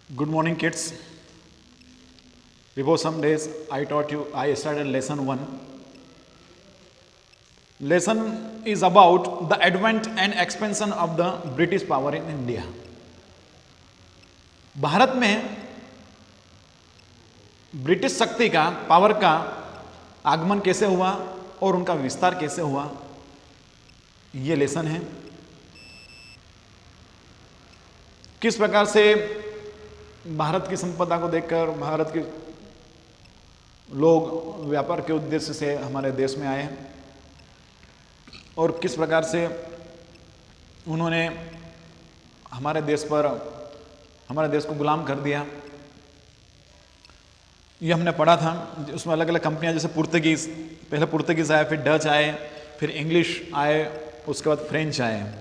Good morning, kids. Before some days, I started lesson 1. Lesson is about the advent and expansion of the British power in India. Bharat में British शक्ति का power का आगमन कैसे हुआ और उनका विस्तार कैसे हुआ, ये लेसन है। किस प्रकार से भारत की संपदा को देखकर भारत के लोग व्यापार के उद्देश्य से हमारे देश में आए और किस प्रकार से उन्होंने हमारे देश को गुलाम कर दिया, ये हमने पढ़ा था। उसमें अलग अलग कंपनियां, जैसे पुर्तगीज, पहले पुर्तगीज आए, फिर डच आए, फिर इंग्लिश आए, उसके बाद फ्रेंच आए।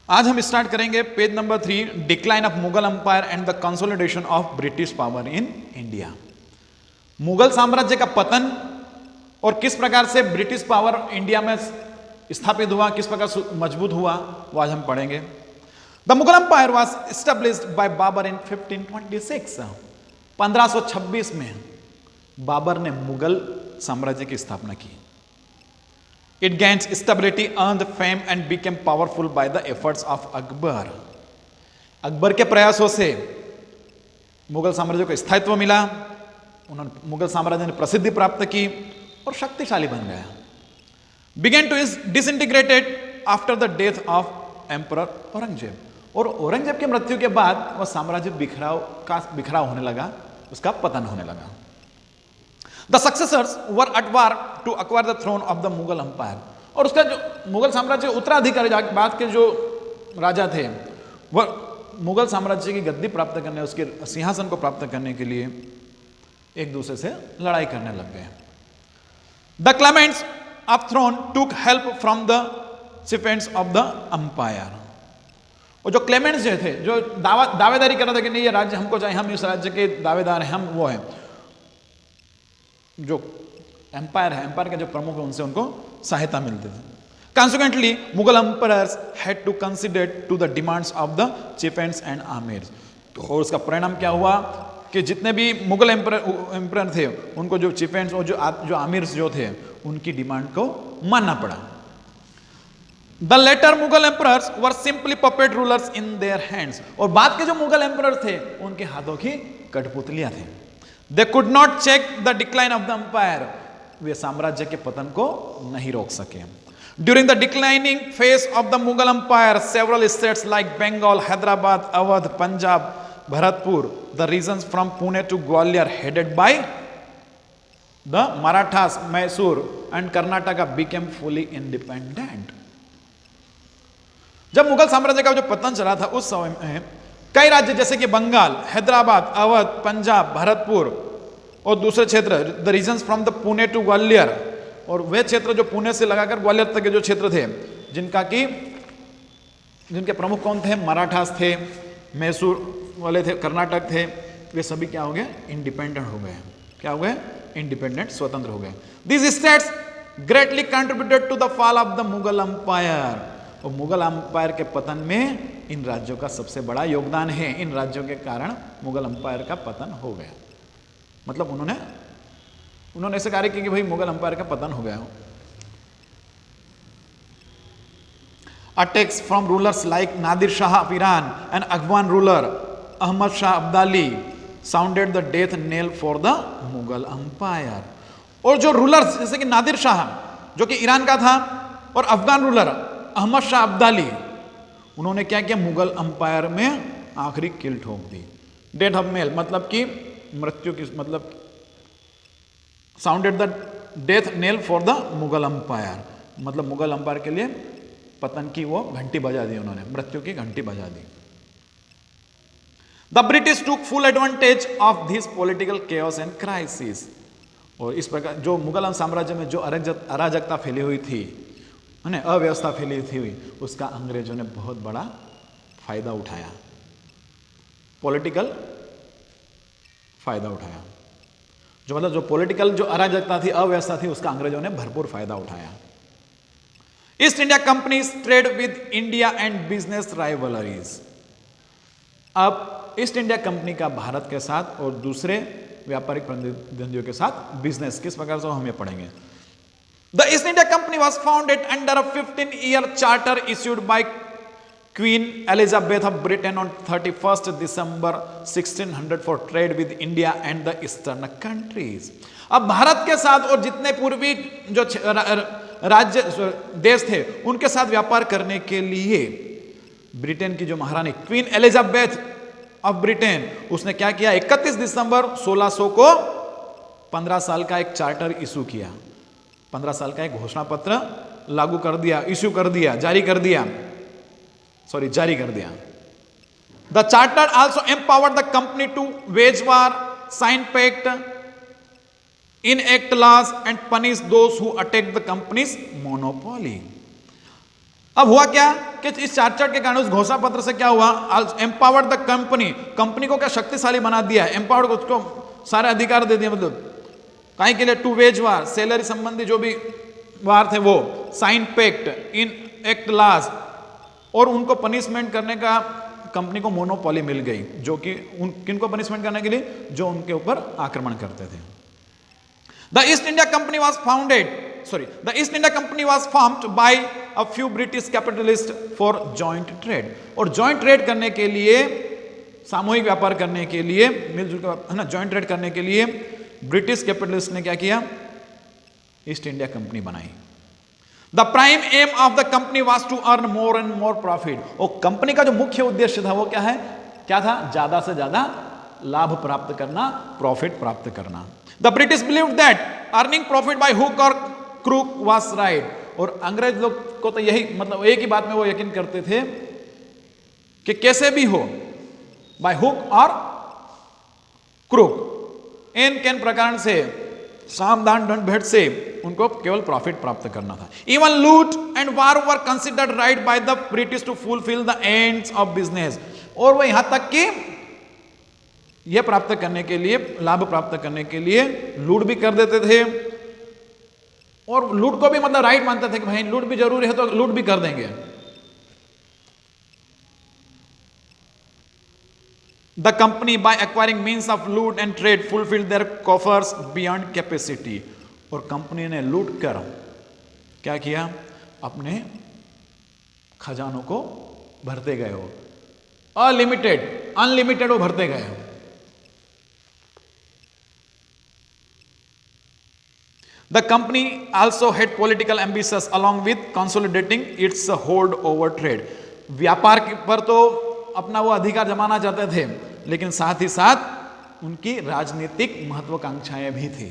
आज हम स्टार्ट करेंगे page number 3, decline of Mughal empire and the consolidation of British power in India. Mughal साम्राज्य का पतन और किस प्रकार से ब्रिटिश पावर इंडिया में स्थापित हुआ, किस प्रकार से मजबूत हुआ, वो आज हम पढ़ेंगे। The Mughal empire was established by Babur in 1526। 1526 में बाबर ने मुगल साम्राज्य की स्थापना की। It gained stability, earned fame and became powerful by the efforts of Akbar. Akbar के प्रयासों से मुगल साम्राज्य को स्थायित्व मिला, उन्होंने मुगल साम्राज्य ने प्रसिद्धि प्राप्त की और शक्तिशाली बन गया। Began to disintegrated after the death of Emperor Aurangzeb, और औरंगजेब की मृत्यु के बाद वह साम्राज्य बिखराव होने लगा, उसका पतन होने लगा। The successors were at war to acquire the throne of the Mughal Empire। और उसका जो मुगल साम्राज्य उत्तराधिकारी बाद के जो राजा थे, वह मुगल साम्राज्य की गद्दी प्राप्त करने, उसके सिंहासन को प्राप्त करने के लिए एक दूसरे से लड़ाई करने लग गए। The claimants of throne took help from the chieftains of the empire। और जो क्लेमेंट्स जो थे, जो दावेदारी कर रहे थे कि नहीं ये राज्य हमको चाहिए, हम इस राज्य के दावेदार हैं, हम वो हैं, जो एम्पायर है, एम्पायर के जो प्रमुख है, उनसे उनको सहायता मिलती थी। Consequently, Mughal emperors had to concede to the demands of the chieftains and amirs। और उसका परिणाम क्या हुआ कि जितने भी मुगल एम्परर थे, उनको जो चिफेंट्स और जो आमिर्स जो थे, उनकी डिमांड को मानना पड़ा। The later Mughal emperors were simply puppet rulers in their hands। और बाद के जो मुगल एम्परर थे, उनके हाथों की कठपुतलियां थे। They could not check the decline of the empire। वे साम्राज्य के पतन को नहीं रोक सके। During the declining phase of the Mughal empire, several states like Bengal, Hyderabad, Awadh, Punjab, Bharatpur, the regions from Pune to Gwalior headed by the Marathas, Mysore and Karnataka became fully independent। जब मुगल साम्राज्य का जो पतन चला था, उस समय में कई राज्य जैसे कि बंगाल, हैदराबाद, अवध, पंजाब, भरतपुर और दूसरे क्षेत्र, the regions from the Pune to Gwalior, और वे क्षेत्र जो पुणे से लगाकर ग्वालियर तक के जो क्षेत्र थे, जिनके प्रमुख कौन थे, मराठास थे, मैसूर वाले थे, कर्नाटक थे, वे सभी क्या हो गए, इंडिपेंडेंट हो गए। क्या हो गए, इंडिपेंडेंट, स्वतंत्र हो गए। These states greatly contributed to the fall of the Mughal empire. और मुगल एम्पायर के पतन में इन राज्यों का सबसे बड़ा योगदान है। इन राज्यों के कारण मुगल एम्पायर का पतन हो गया। मतलब उन्होंने ऐसे कार्य किया कि भाई मुगल एम्पायर का पतन हो गया। Attacks from rulers like Nadir Shah of Iran and Afghan ruler Ahmad Shah Abdali sounded the death nail for the Mughal empire. और जो रूलर्स जैसे कि नादिर शाह, जो कि ईरान का था, और अफगान रूलर अहमद शाह अब्दाली, उन्होंने क्या किया, मुगल एम्पायर में आखिरी कील ठोक दी। डेथ ऑफ मेल मतलब कि मृत्यु की, मतलब sounded the death nail for the Mughal empire, मतलब मुगल एम्पायर के लिए पतन की वो घंटी बजा दी, उन्होंने मृत्यु की घंटी बजा दी। द ब्रिटिश टूक full advantage of this political chaos and crisis. और इस प्रकार जो मुगल साम्राज्य में जो अराजकता फैली हुई थी, अव्यवस्था फैली थी, उसका अंग्रेजों ने बहुत बड़ा फायदा उठाया, पॉलिटिकल फायदा उठाया। जो पॉलिटिकल जो अराजकता थी, अव्यवस्था थी, उसका अंग्रेजों ने भरपूर फायदा उठाया। East India companies trade with India and business rivalries। अब ईस्ट इंडिया कंपनी का भारत के साथ और दूसरे व्यापारिक प्रतिद्वंदियों के साथ बिजनेस किस प्रकार से हम ये पढ़ेंगे। The East India company was founded under a 15-year charter issued by Queen Elizabeth of Britain on 31st December 1600 for trade with India and the eastern countries। अब भारत के साथ और जितने पूर्वी जो राज्य देश थे उनके साथ व्यापार करने के लिए ब्रिटेन की जो महारानी क्वीन एलिजाबेथ ऑफ ब्रिटेन उसने क्या किया, 31 दिसंबर 1600 को 15 साल का एक चार्टर इशू किया, 15 साल का एक घोषणा पत्र लागू कर दिया, इश्यू कर दिया, जारी कर दिया। The charter also empowered the company to wage war, sign pact, enact laws and punish those who attack the company's monopoly. अब हुआ क्या कि इस चार्टर के कारण, उस घोषणा पत्र से क्या हुआ, एम्पावर्ड द कंपनी को क्या शक्तिशाली बना दिया, एम्पावर्ड उसको सारे अधिकार दे दिए, मतलब काहे के लिए, टू वेज वार, सैलरी संबंधी जो भी वार थे वो, sign pact, enact laws, और उनको पनिशमेंट करने का कंपनी को मोनोपोली मिल गई, जो कि किनको पनिशमेंट करने के लिए, जो उनके ऊपर आक्रमण करते थे। The East India company was formed by a few British capitalist for joint trade, और जॉइंट ट्रेड करने के लिए, सामूहिक व्यापार करने के लिए, मिलजुल कर, है ना, जॉइंट ट्रेड करने के लिए ब्रिटिश कैपिटलिस्ट ने क्या किया, ईस्ट इंडिया कंपनी बनाई। The prime aim of the company was to earn more and more profit, और कंपनी का जो मुख्य उद्देश्य था वो क्या था, ज्यादा से ज्यादा लाभ प्राप्त करना, प्रॉफिट प्राप्त करना। The British believed that earning profit by hook और क्रूक वॉज राइट, और अंग्रेज लोग को तो यही, मतलब एक ही बात में वो यकीन करते थे कि कैसे भी हो, बाय हुक और क्रूक, इन किन प्रकार से, सावधान दंड भेंट से उनको केवल प्रॉफिट प्राप्त करना था। Even loot and war were considered right by the British to fulfil the ends of business, और वो यहां तक कि यह प्राप्त करने के लिए, लाभ प्राप्त करने के लिए लूट भी कर देते थे, और लूट को भी मतलब राइट मानते थे कि भाई लूट भी जरूरी है तो लूट भी कर देंगे। The company, by acquiring means of loot and trade, fulfilled their coffers beyond capacity, और कंपनी ने लूट कर क्या किया, अपने खजानों को भरते गए हो, अनलिमिटेड वो भरते गए हो। The company also had political ambitions along with consolidating its hold over trade, व्यापार पर तो अपना वो अधिकार जमाना चाहते थे, लेकिन साथ ही साथ उनकी राजनीतिक महत्वाकांक्षाएं भी थी।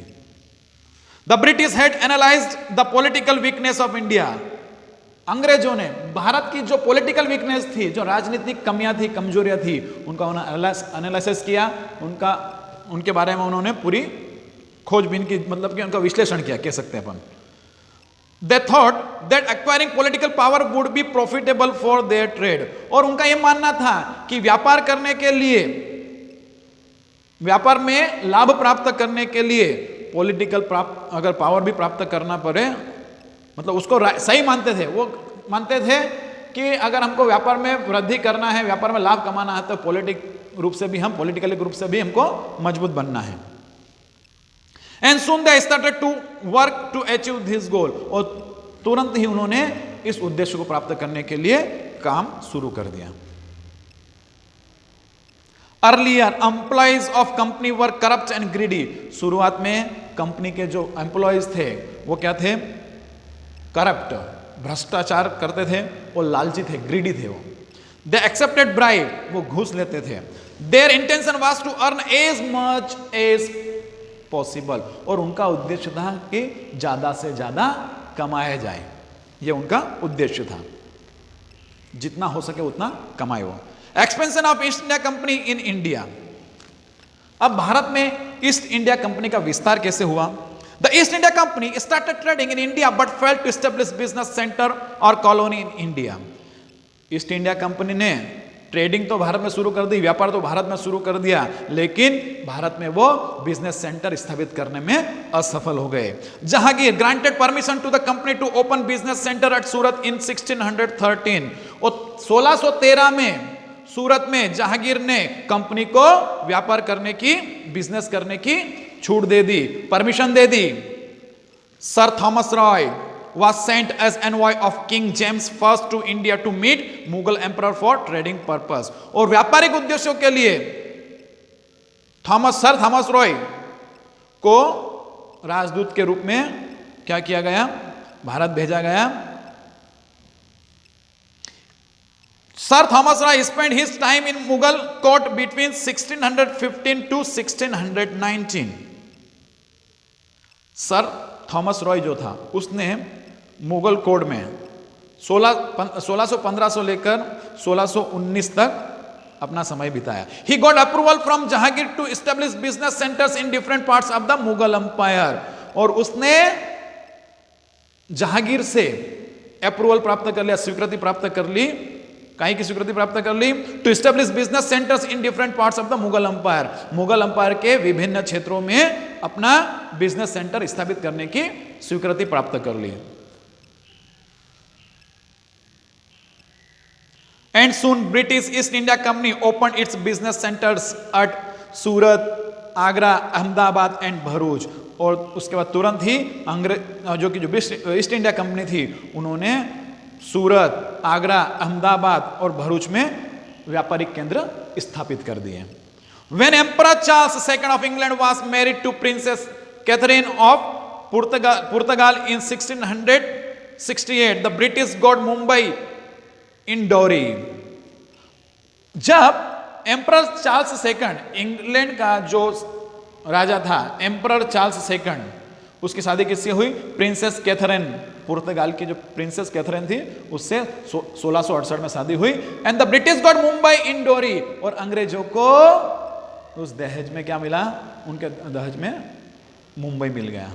The British had analysed the political weakness of India, अंग्रेजों ने भारत की जो पॉलिटिकल वीकनेस थी, जो राजनीतिक कमियां थी, कमजोरियां थी, उनका एनालिसिस किया, उनके बारे में उन्होंने पूरी खोजबीन की, मतलब कि उनका विश्लेषण किया, कह सकते हैं अपन। They thought that acquiring political power would be profitable for their trade, और उनका यह मानना था कि व्यापार करने के लिए, व्यापार में लाभ प्राप्त करने के लिए पॉलिटिकल अगर पावर भी प्राप्त करना पड़े, मतलब उसको सही मानते थे। वो मानते थे कि अगर हमको व्यापार में वृद्धि करना है, व्यापार में लाभ कमाना है, तो पॉलिटिकली रूप से भी हमको मजबूत बनना है। And soon they started to work to achieve this goal, और तुरंत ही उन्होंने इस उद्देश्य को प्राप्त करने के लिए काम शुरू कर दिया। Earlier employees of company were corrupt and greedy, शुरुआत में कंपनी के जो एम्प्लॉयज थे वो क्या थे, करप्ट, भ्रष्टाचार करते थे, और लालची थे, ग्रीडी थे वो। They accepted bribe, वो घूस लेते थे। Their intention was to earn as much as possible, और उनका उद्देश्य था कि ज्यादा से ज्यादा कमाया जाए, यह उनका उद्देश्य था, जितना हो सके उतना कमाए वो। Expansion of east India company in India, अब भारत में ईस्ट इंडिया कंपनी का विस्तार कैसे हुआ। The East India Company started trading in India but failed to establish business centre और colony in India. East India Company ने ट्रेडिंग तो भारत में शुरू कर दी, व्यापार तो भारत में शुरू कर दिया, लेकिन भारत में वो बिजनेस सेंटर स्थापित करने में असफल हो गए। Jahangir granted permission to the company to open business centre at Surat in 1613, और 1613 में सूरत में जहांगीर ने कंपनी को व्यापार करने की, बिजनेस करने की छूट दे दी, परमिशन दे दी। Sir Thomas Roy was sent as envoy of King James I to India to meet Mughal emperor for trading purpose। और व्यापारिक उद्देश्यों के लिए सर थॉमस रॉय को राजदूत के रूप में क्या किया गया, भारत भेजा गया। Sir Thomas Roy spent his time in Mughal court between 1615 to 1619। Sir Thomas Roy जो था उसने मुगल कोड में 1615 से लेकर 1619 तक अपना समय बिताया। He got approval from Jahangir to establish business centers in different parts of the Mughal Empire। और उसने जहांगीर से अप्रूवल प्राप्त कर लिया, स्वीकृति प्राप्त कर ली, कहीं की स्वीकृति प्राप्त कर ली, to establish business centres in different parts of the Mughal empire. Mughal empire के विभिन्न क्षेत्रों में अपना बिजनेस सेंटर स्थापित करने की स्वीकृति प्राप्त कर ली। And soon British East India Company open its business centres at Surat, Agra, Ahmedabad and Bharuch. और उसके बाद तुरंत ही जो ईस्ट इंडिया कंपनी थी उन्होंने सूरत, आगरा, अहमदाबाद और भरूच में व्यापारिक केंद्र स्थापित कर दिए। When Emperor Charles II of England was married to Princess Catherine of Portugal in 1668, the British got Mumbai in dowry। जब एम्परर चार्ल्स सेकंड, इंग्लैंड का जो राजा था एम्परर चार्ल्स सेकंड, उसकी शादी किससे हुई? प्रिंसेस कैथरीन, पुर्तगाल की जो प्रिंसेस कैथरीन थी उससे 1668 में शादी हुई। And the British got Mumbai in dowry. और अंग्रेजों को उस दहेज में क्या मिला? उनके दहेज में मुंबई मिल गया।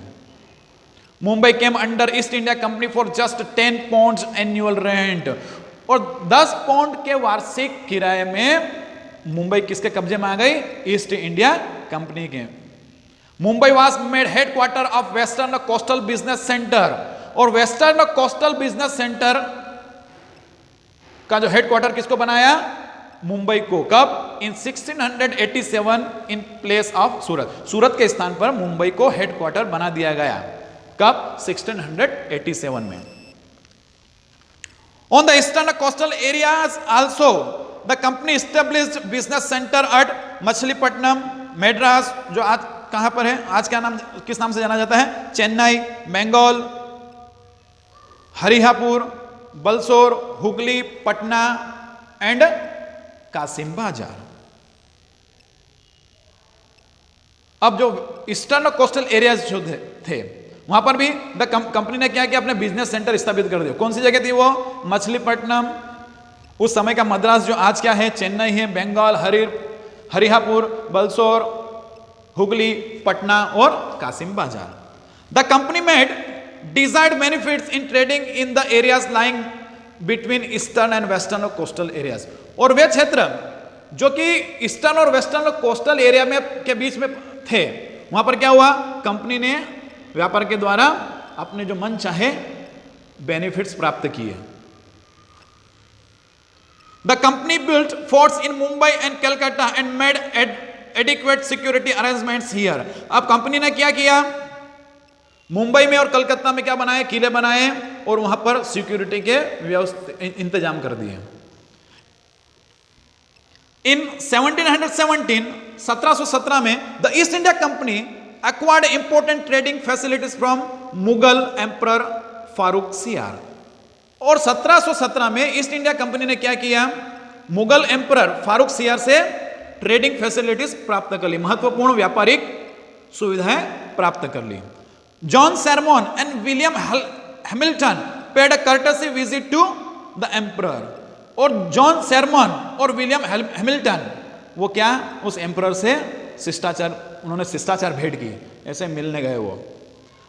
Mumbai came under east India company for just 10 pounds annual rent. और 10 पाउंड के वार्षिक किराए में मुंबई किसके कब्जे में आ गई? ईस्ट इंडिया कंपनी के। Mumbai was made headquarter of western coastal business centre. और वेस्टर्न कोस्टल बिजनेस सेंटर का जो हेडक्वार्टर किसको बनाया? मुंबई को। कब? इन 1687 इन प्लेस ऑफ सूरत। सूरत के स्थान पर मुंबई को हेडक्वार्टर बना दिया गया। कब? 1687 में। On the eastern coastal areas also, the company established business center at Machilipatnam, Madras, जो आज कहां पर है? आज क्या नाम, किस नाम से जाना जाता है? चेन्नई, बेंगल, हरिहापुर, बलसोर, हुगली, पटना एंड कासिम बाजार। अब जो ईस्टर्न कोस्टल एरियाज जो थे वहां पर भी द कंपनी ने क्या किया? अपने बिजनेस सेंटर स्थापित कर दिया। कौन सी जगह थी वो? मछलीपट्टनम, उस समय का मद्रास जो आज क्या है? चेन्नई है, बंगाल, हरिहापुर, बलसोर, हुगली, पटना और कासिम बाजार। The company made desired benefits in trading in the areas lying between eastern and western coastal areas. और वे क्षेत्र जो कि ईस्टर्न और वेस्टर्न कोस्टल एरिया में के बीच में थे, वहां पर क्या हुआ? कंपनी ने व्यापार के द्वारा अपने जो मन चाहे बेनिफिट्स प्राप्त किए। The company built forts in Mumbai and Calcutta and made adequate security arrangements here. अब कंपनी ने क्या किया? मुंबई में और कलकत्ता में क्या बनाए? किले बनाए और वहां पर सिक्योरिटी के इंतजाम कर दिए। इन 1717 में the East India company acquired important trading facilities from Mughal emperor Farooq सियार। और 1717 में ईस्ट इंडिया कंपनी ने क्या किया? मुगल एम्परर फारूक सियार से ट्रेडिंग फैसिलिटीज प्राप्त कर ली, महत्वपूर्ण व्यापारिक सुविधाएं प्राप्त कर ली। John Surman and William Hamilton paid a courtesy visit to the emperor. और जॉन सैरमोन और विलियम हैमिल्टन वो क्या? उस एम्परर से शिष्टाचार, उन्होंने शिष्टाचार भेंट की, ऐसे मिलने गए वो।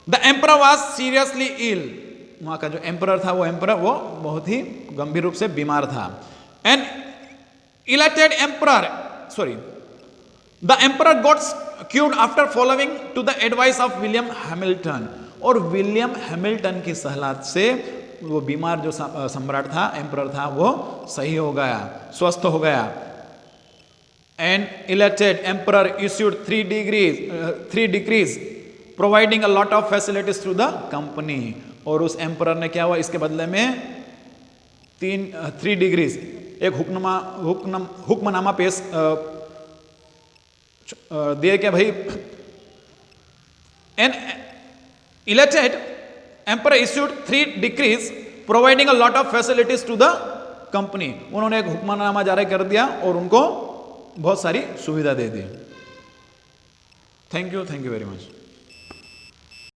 The emperor was seriously ill. वहां का जो एम्परर था वो एम्परर वो बहुत ही गंभीर रूप से बीमार था। And elected emperor the emperor got cured after following to the advice of William Hamilton. और विलियम हैमिल्टन की सलाह से वो बीमार जो सम्राट था, एम्परर था, वो सही हो गया, स्वस्थ हो गया। And elected emperor issued 3 decrees providing a lot of facilities to the company. और उस एम्परर ने क्या हुआ, इसके बदले में 3 डिग्रीज, एक हुक्मनामा पेश दिए क्या भाई, an elected emperor issued 3 decrees providing a lot of facilities to the company. उन्होंने एक हुक्मनामा जारी कर दिया और उनको बहुत सारी सुविधा दे दी। Thank you very much.